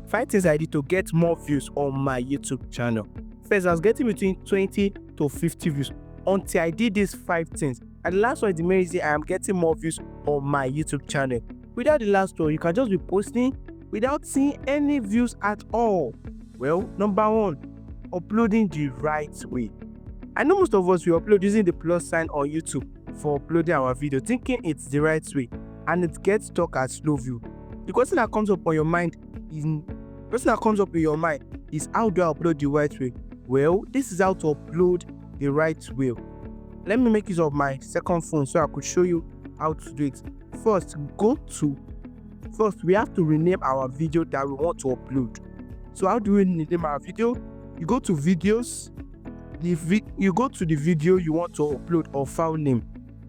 5 things I did to get more views on my YouTube channel. First, I was getting between 20 to 50 views until I did these 5 things. And the last one is the main reason I am getting more views on my YouTube channel. Without the last one, you can just be posting without seeing any views at all. Well, number 1, uploading the right way. I know most of us will upload using the plus sign on YouTube for uploading our video, thinking it's the right way, and it gets stuck as slow view. The question that comes up in your mind is how do I upload the right way? Well, this is how to upload the right way. Let me make use of my second phone so I could show you how to do it. First, we have to rename our video that we want to upload. So how do we rename our video? You go to videos, you go to the video you want to upload or file name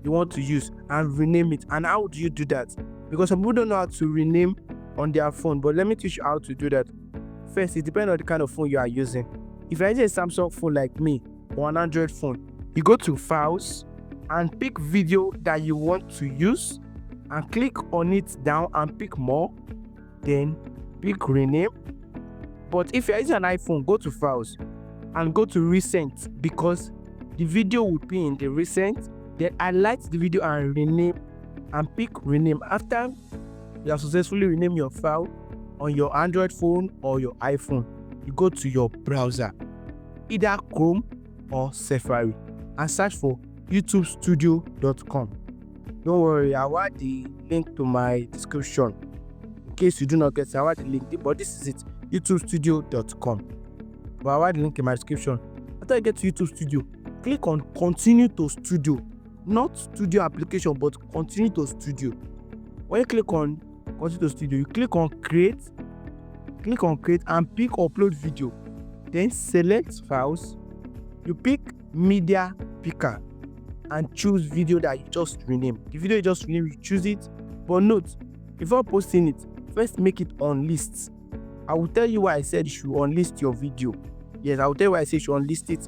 you want to use and rename it. And how do you do that? Because some people don't know how to rename on their phone, but let me teach you how to do that. First, it depends on the kind of phone you are using. If you're using a Samsung phone like me or an Android phone, you go to files and pick video that you want to use and click on it down and pick more, then pick rename. But if you're using an iPhone, go to files and go to recent, because the video would be in the recent. Then highlight the video and rename and pick rename. After you have successfully renamed your file on your Android phone or your iPhone, you go to your browser, either Chrome or Safari, and search for youtubestudio.com. Don't worry, I'll add the link to my description in case you do not get it. I'll add the link, but this is it, youtubestudio.com. But I'll add the link in my description. After you get to YouTube Studio, click on Continue to Studio. Not Studio application, but Continue to Studio. When you click on Continue to Studio, you click on Create and pick Upload Video. Then select Files. You pick Media Picker and choose video that you just renamed. The video you just renamed, you choose it. But note, before posting it, first make it on lists. I will tell you why I said you should unlist your video. Yes, I will tell you why I say you should unlist it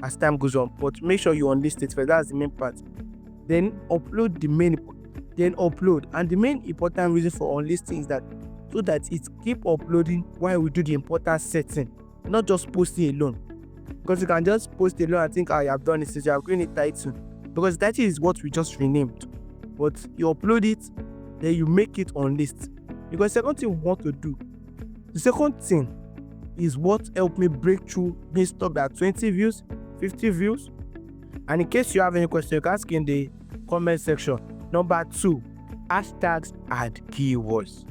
as time goes on, but make sure you unlist it first. That's the main part. Then upload, and the main important reason for unlisting is that so that it keep uploading while we do the important setting, not just posting alone. Because you can just post alone and think, I have done it, since you have given it title, because that is what we just renamed. But you upload it, then you make it on list. Because second thing we want to do, the second thing is what helped me break through being stopped at 20 views, 50 views. And in case you have any question, you can ask in the comment section. Number 2, hashtags and keywords.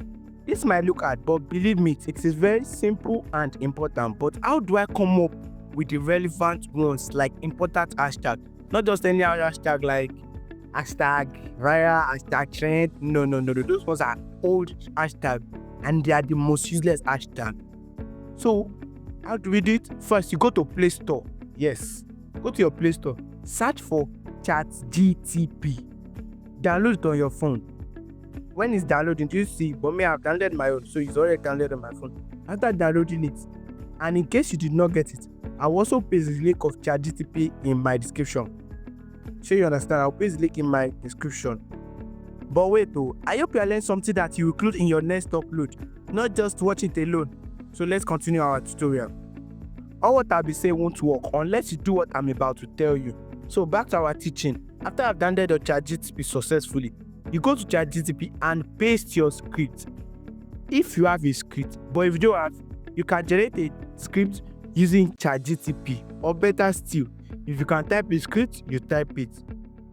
This might look hard, but believe me, it is very simple and important. But how do I come up with the relevant ones, like important hashtag? Not just any other hashtag like hashtag viral, hashtag trend. No. Those ones are old hashtag and they are the most useless hashtag. So how do we do it? First, you go to Play Store. Yes, go to your Play Store. Search for ChatGPT. Download it on your phone. When it's downloading, you see, but me, I've downloaded my own, so it's already downloaded on my phone. After downloading it, and in case you did not get it, I'll also paste the link of ChatGPT in my description. So you understand, I'll paste the link in my description. But wait though, I hope you learned something that you include in your next upload, not just watch it alone. So let's continue our tutorial. All what I'll be saying won't work unless you do what I'm about to tell you. So back to our teaching. After I've downloaded your ChatGPT successfully, you go to ChatGPT and paste your script. If you have a script, but if you don't have, you can generate a script using ChatGPT, or better still, if you can type a script, you type it.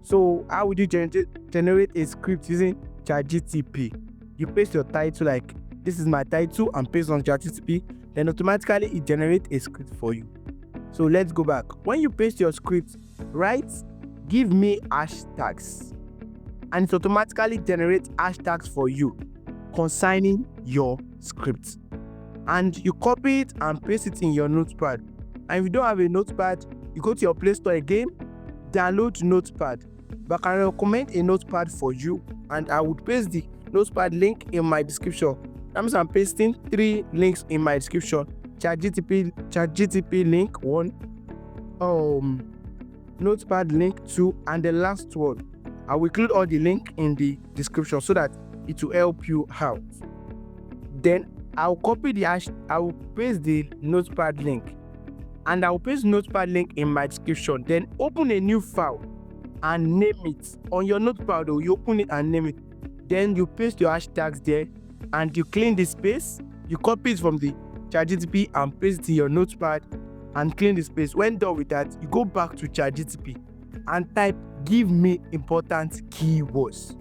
So how would you generate a script using ChatGPT? You paste your title, like this is my title, and paste on ChatGPT, then automatically it generates a script for you. So let's go back. When you paste your script, write give me hashtags, and it automatically generates hashtags for you concerning your script. And you copy it and paste it in your Notepad. And if you don't have a Notepad, you go to your Play Store again, download Notepad. But I can recommend a Notepad for you, and I would paste the Notepad link in my description. That means I'm pasting 3 links in my description. ChatGPT link 1, Notepad link 2, and the last one. I will include all the link in the description so that it will help you out. Then I'll copy the hash, I will paste the Notepad link, and I'll paste Notepad link in my description. Then open a new file and name it on your Notepad. Or you open it and name it. Then you paste your hashtags there, and you clean the space. You copy it from the ChatGPT and paste it in your Notepad and clean the space. When done with that, you go back to ChatGPT and type "give me important keywords,"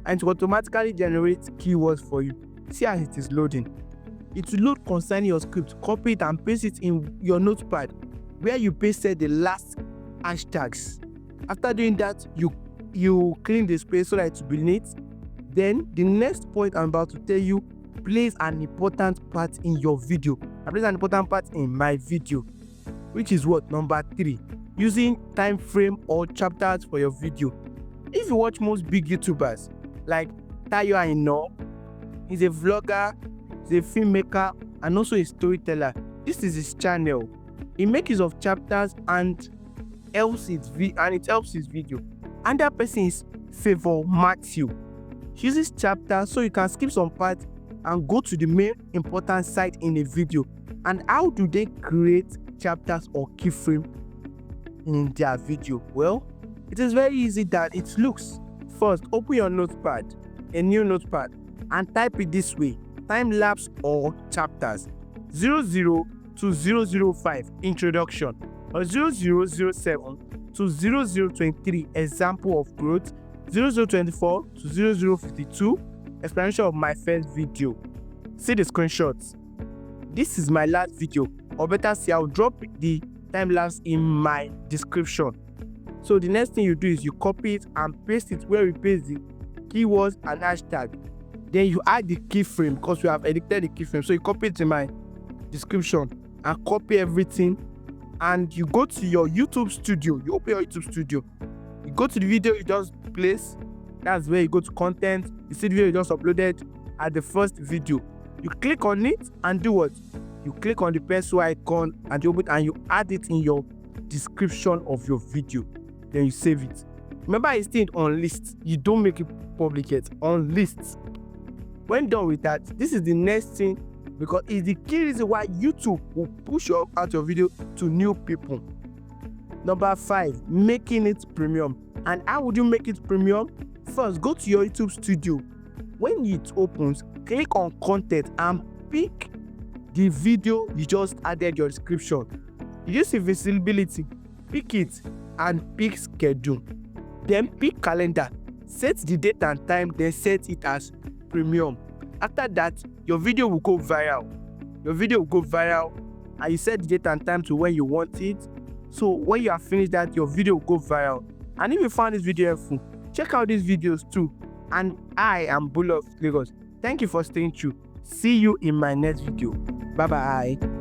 and it will automatically generate keywords for you. See as it is loading. It will load concerning your script. Copy it and paste it in your Notepad where you pasted the last hashtags. After doing that, you clean the space so that it will be neat. Then the next point I'm about to tell you plays an important part in your video. I place an important part in my video, which is what? Number 3. Using time frame or chapters for your video. If you watch most big YouTubers like Tayo Aina, he's a vlogger, he's a filmmaker, and also a storyteller. This is his channel. He makes use of chapters and it helps his video. And that person is Favor Matthew. He uses chapters so you can skip some parts and go to the main important site in a video. And how do they create chapters or keyframe in their video? Well, it is very easy that it looks. First, open your Notepad, a new Notepad, and type it this way: time-lapse or chapters 00 to 005 introduction, or 0007 to 0023 example of growth, 0024 to 0052 explanation of my first video. See the screenshots. This is my last video, or better say, I'll drop the time-lapse in my description. So the next thing you do is you copy it and paste it where we paste the keywords and hashtag. Then you add the keyframe because we have edited the keyframe. So you copy it in my description and copy everything. And you go to your YouTube studio. You open your YouTube studio. You go to the video you just placed. That's where you go to content. You see the video you just uploaded at the first video. You click on it and do what? You click on the pencil icon and you open it and you add it in your description of your video. Then you save it. Remember, it's still on list. You don't make it public yet. On list. When done with that, this is the next thing, because it's the key reason why YouTube will push out your video to new people. Number 5, making it premium. And how would you make it premium? First, go to your YouTube studio. When it opens, click on content and pick the video you just added your description. You see visibility, pick it and pick schedule. Then pick calendar, set the date and time, then set it as premium. After that, your video will go viral. And you set the date and time to when you want it. So when you have finished that, your video will go viral. And if you found this video helpful, check out these videos too. And I am Bull of Lagos. Thank you for staying true. See you in my next video. Bye bye.